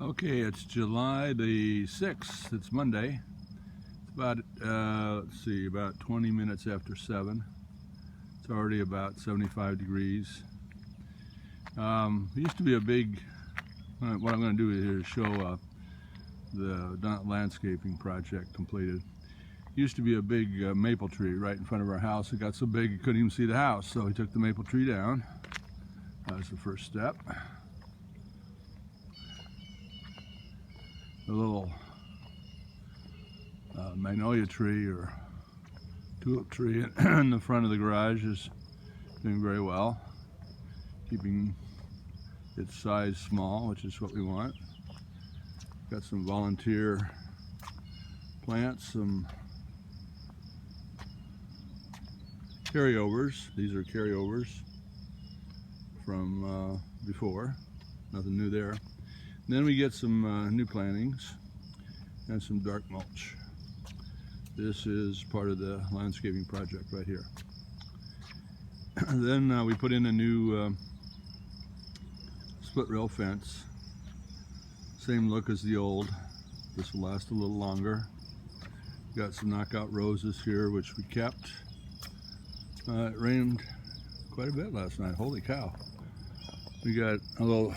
Okay, it's July the 6th. It's Monday. It's about, let's see, about 20 minutes after 7. It's already about 75 degrees. It used to be a big, what I'm going to do here is show the landscaping project completed. It used to be a big maple tree right in front of our house. It got so big you couldn't even see the house, so we took the maple tree down. That was the first step. The little magnolia tree or tulip tree in the front of the garage is doing very well, keeping its size small, which is what we want. Got some volunteer plants, some carryovers. These are carryovers from before, nothing new there. And then we get some new plantings and some dark mulch. This is part of the landscaping project right here. Then we put in a new split rail fence. Same look as the old. This will last a little longer. Got some knockout roses here, which we kept. It rained quite a bit last night. Holy cow. We got a little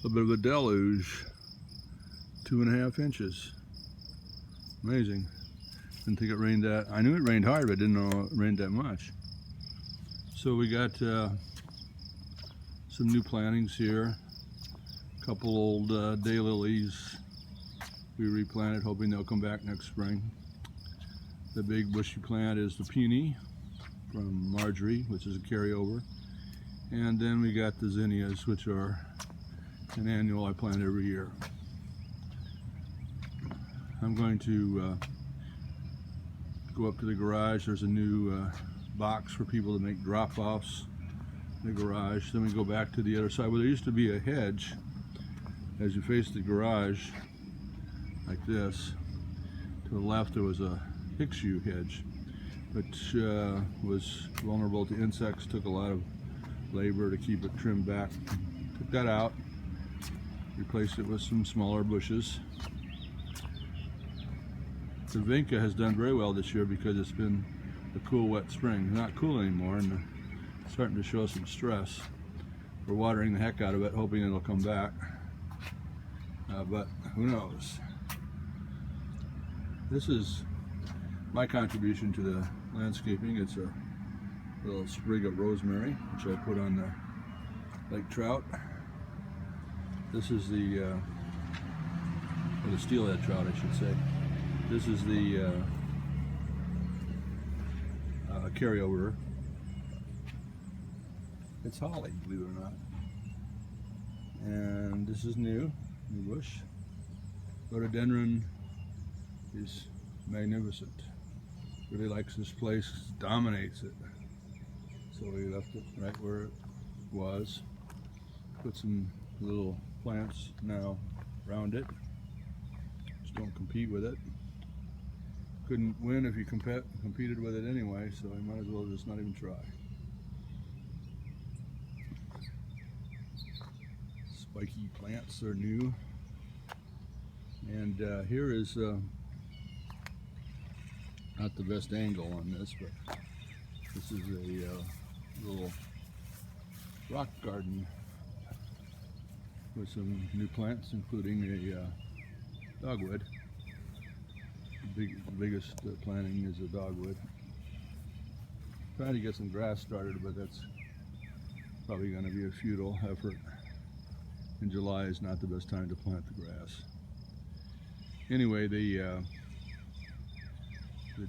bit of a deluge, 2.5 inches. Amazing. Didn't think it rained that. I knew it rained hard, but didn't know it rained that much. So we got some new plantings here. A couple old daylilies we replanted, hoping they'll come back next spring. The big bushy plant is the peony from Marjorie, which is a carryover. And then we got the zinnias, which are an annual I plant every year. I'm going to go up to the garage. There's a new box for people to make drop-offs in the garage. Then we go back to the other side where there used to be a hedge. As you face the garage like this, to the left there was a hicks yew hedge, which was vulnerable to insects. Took a lot of labor to keep it trimmed back. Took that out, replaced it with some smaller bushes. The vinca has done very well this year because it's been a cool, wet spring. It's not cool anymore and it's starting to show some stress. We're watering the heck out of it, hoping it'll come back. But who knows? This is my contribution to the landscaping. It's a little sprig of rosemary, which I put on the lake trout. This is the, or the steelhead trout, I should say. This is the carryover. It's holly, believe it or not. And this is new bush. Rhododendron is magnificent. Really likes this place, dominates it. So we left it right where it was. Put some little plants now around it. Just don't compete with it. Couldn't win if you competed with it anyway, so I might as well just not even try. Spiky plants are new. And here is not the best angle on this, but this is a little rock garden with some new plants, including a dogwood. The biggest planting is a dogwood. Trying to get some grass started, but that's probably going to be a futile effort. And July is not the best time to plant the grass. Anyway, the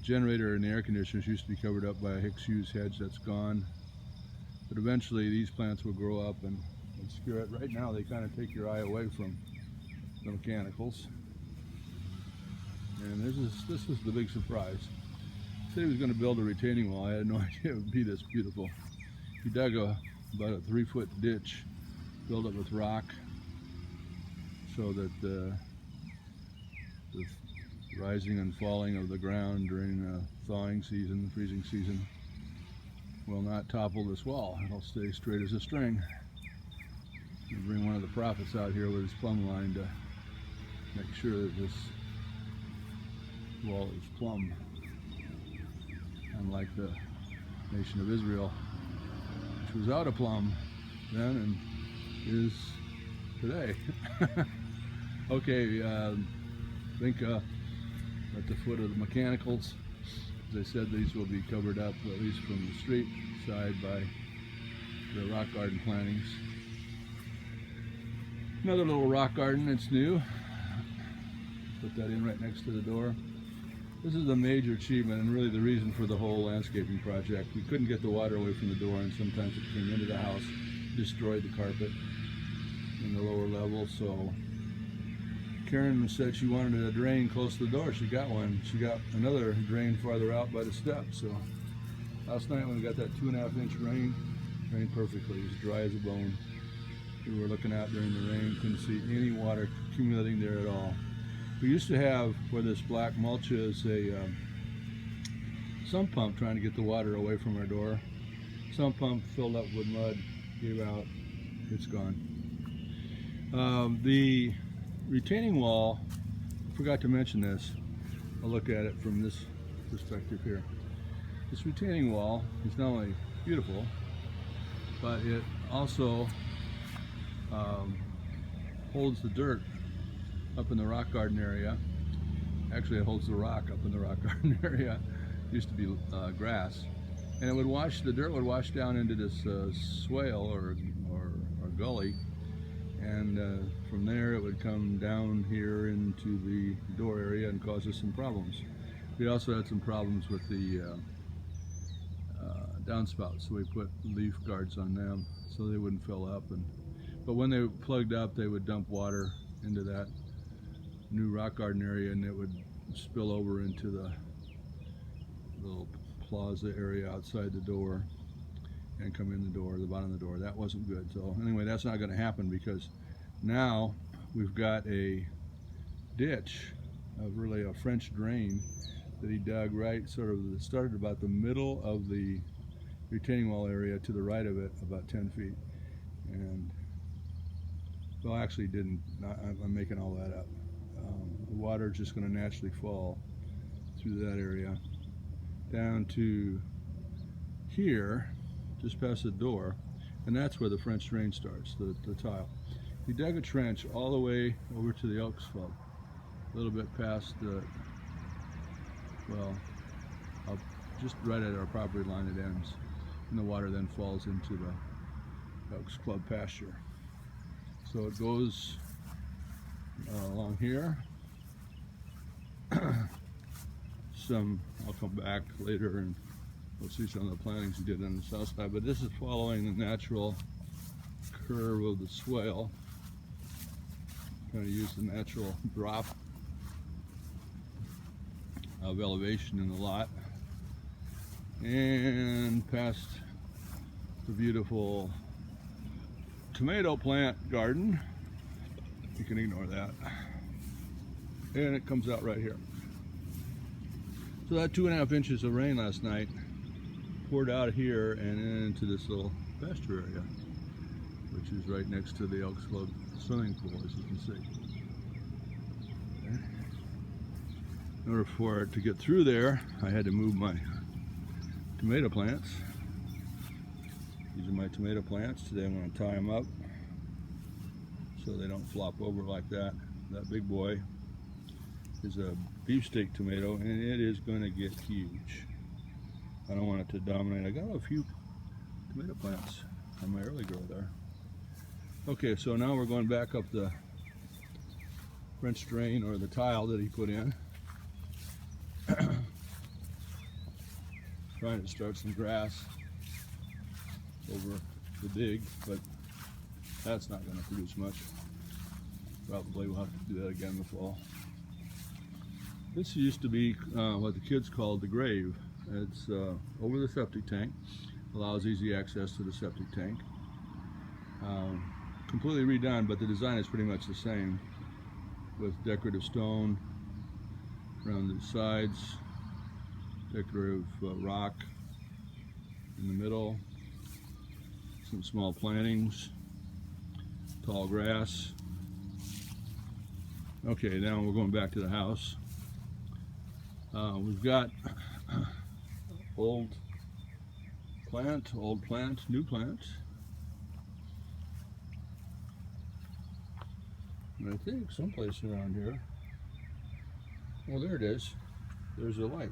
generator and the air conditioners used to be covered up by a hicks yew hedge. That's gone. But eventually these plants will grow up and obscure it. Right now they kind of take your eye away from the mechanicals. And this was the big surprise. He said he was going to build a retaining wall. I had no idea it would be this beautiful. He dug about a 3-foot ditch, filled it with rock, so that the rising and falling of the ground during thawing season, freezing season, will not topple this wall. It'll stay straight as a string. You bring one of the prophets out here with his plumb line to make sure that this wall is plumb, unlike the nation of Israel, which was out of plumb then and is today. Okay, think at the foot of the mechanicals, as I said, these will be covered up, at least from the street side, by the rock garden plantings. Another little rock garden, it's new. Put that in right next to the door. This is a major achievement and really the reason for the whole landscaping project. We couldn't get the water away from the door, and sometimes it came into the house, destroyed the carpet in the lower level. So Karen said she wanted a drain close to the door. She got one. She got another drain farther out by the steps. So last night when we got that 2.5-inch rain, rained perfectly. It was dry as a bone. We were looking out during the rain, couldn't see any water accumulating there at all. We used to have, where this black mulch is, a sump pump trying to get the water away from our door. Sump pump filled up with mud, gave out, it's gone. The retaining wall, I forgot to mention this. I'll look at it from this perspective here. This retaining wall is not only beautiful, but it also holds the dirt up in the rock garden area. Actually, it holds the rock up in the rock garden area. It used to be grass, and it would wash, the dirt would wash down into this swale or gully, and from there it would come down here into the door area and cause us some problems. We also had some problems with the downspouts, so we put leaf guards on them so they wouldn't fill up. But when they plugged up, they would dump water into that new rock garden area, and it would spill over into the little plaza area outside the door and come in the door, the bottom of the door. That wasn't good. So anyway, that's not going to happen, because now we've got a ditch, really a French drain that he dug right sort of, it started about the middle of the retaining wall area to the right of it, about 10 feet. And well, actually didn't, I'm making all that up. The water is just going to naturally fall through that area down to here, just past the door, and that's where the French drain starts, the tile. He dug a trench all the way over to the Elks Club, a little bit past the, well, just right at our property line it ends, and the water then falls into the Elks Club pasture. So it goes along here. I'll come back later and we'll see some of the plantings he did on the south side, but this is following the natural curve of the swale. Trying to use the natural drop of elevation in the lot, and past the beautiful tomato plant garden. You can ignore that. And it comes out right here. So that 2.5 inches of rain last night poured out here and into this little pasture area, which is right next to the Elks Club swimming pool, as you can see. Okay. In order for it to get through there, I had to move my tomato plants. These are my tomato plants. Today I'm going to tie them up so they don't flop over like that. That big boy is a beefsteak tomato, and it is going to get huge. I don't want it to dominate. I got a few tomato plants on my early grow there. Okay, so now we're going back up the French drain, or the tile that he put in. Trying to start some grass over the dig, but that's not going to produce much. Probably we'll have to do that again in the fall. This used to be what the kids called the grave. It's over the septic tank, allows easy access to the septic tank. Completely redone, but the design is pretty much the same, with decorative stone around the sides, decorative rock in the middle, some small plantings, tall grass. Okay, now we're going back to the house. We've got old plant, new plant. And I think someplace around here, well, there it is. There's a light.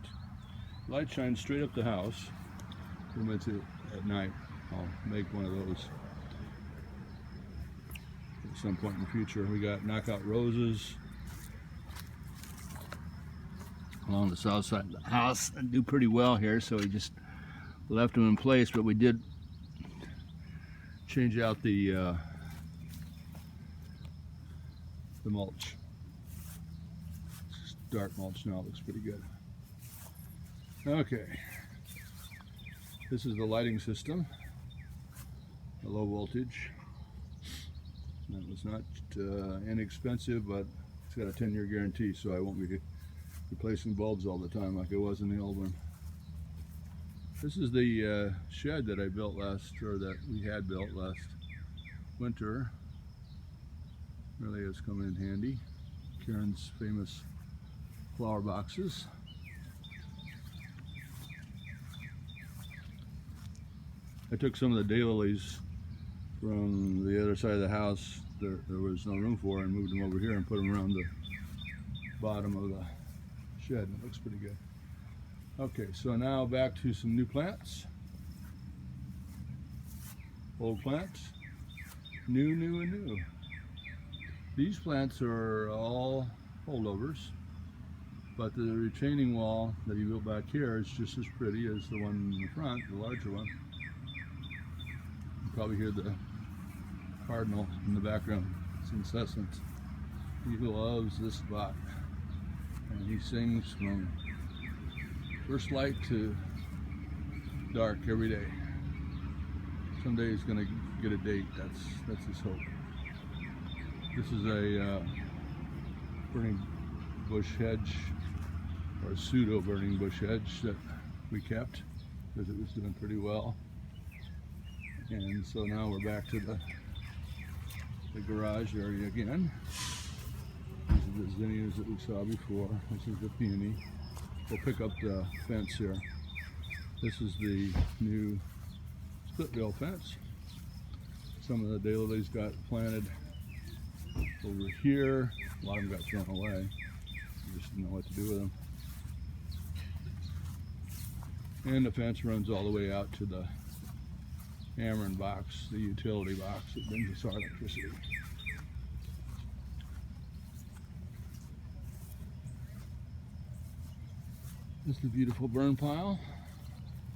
Light shines straight up the house. At night, I'll make one of those at some point in the future. We got knockout roses along the south side of the house. They do pretty well here, so we just left them in place, but we did change out the mulch. It's dark mulch now. It looks pretty good. Okay, this is the lighting system, a low voltage. That was not inexpensive, but it's got a 10-year guarantee, so I won't be replacing bulbs all the time like it was in the old one. This is the shed that I built that we had built last winter. Really has come in handy. Karen's famous flower boxes. I took some of the daylilies from the other side of the house there was no room for, and moved them over here and put them around the bottom of the shed. It looks pretty good. Okay, so now back to some new plants. Old plants, new and new. These plants are all holdovers, but the retaining wall that he built back here is just as pretty as the one in the front, the larger one. You probably hear the cardinal in the background. It's incessant. He loves this spot, and he sings from first light to dark every day. Someday he's gonna get a date. That's his hope. This is a burning bush hedge, or a pseudo burning bush hedge that we kept because it was doing pretty well. And so now we're back to the garage area again. These are the zinnias that we saw before. This is the peony. We'll pick up the fence here. This is the new split rail fence. Some of the daylilies got planted over here. A lot of them got thrown away. We just didn't know what to do with them. And the fence runs all the way out to the Ameren box, the utility box that brings us our electricity. This is a beautiful burn pile.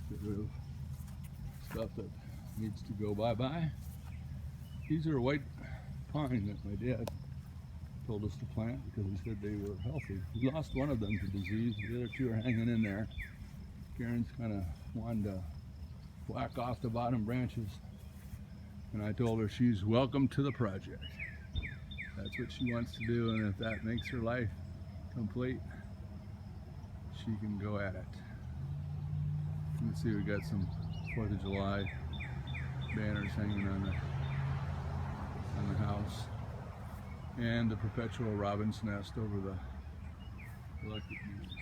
Get rid of stuff that needs to go bye-bye. These are white pine that my dad told us to plant because he said they were healthy. We lost one of them to disease. The other two are hanging in there. Karen's kind of wanted to whack off the bottom branches, and I told her she's welcome to the project. That's what she wants to do, and if that makes her life complete, she can go at it. You can see we got some 4th of July banners hanging on the house, and the perpetual robin's nest over the electric unit.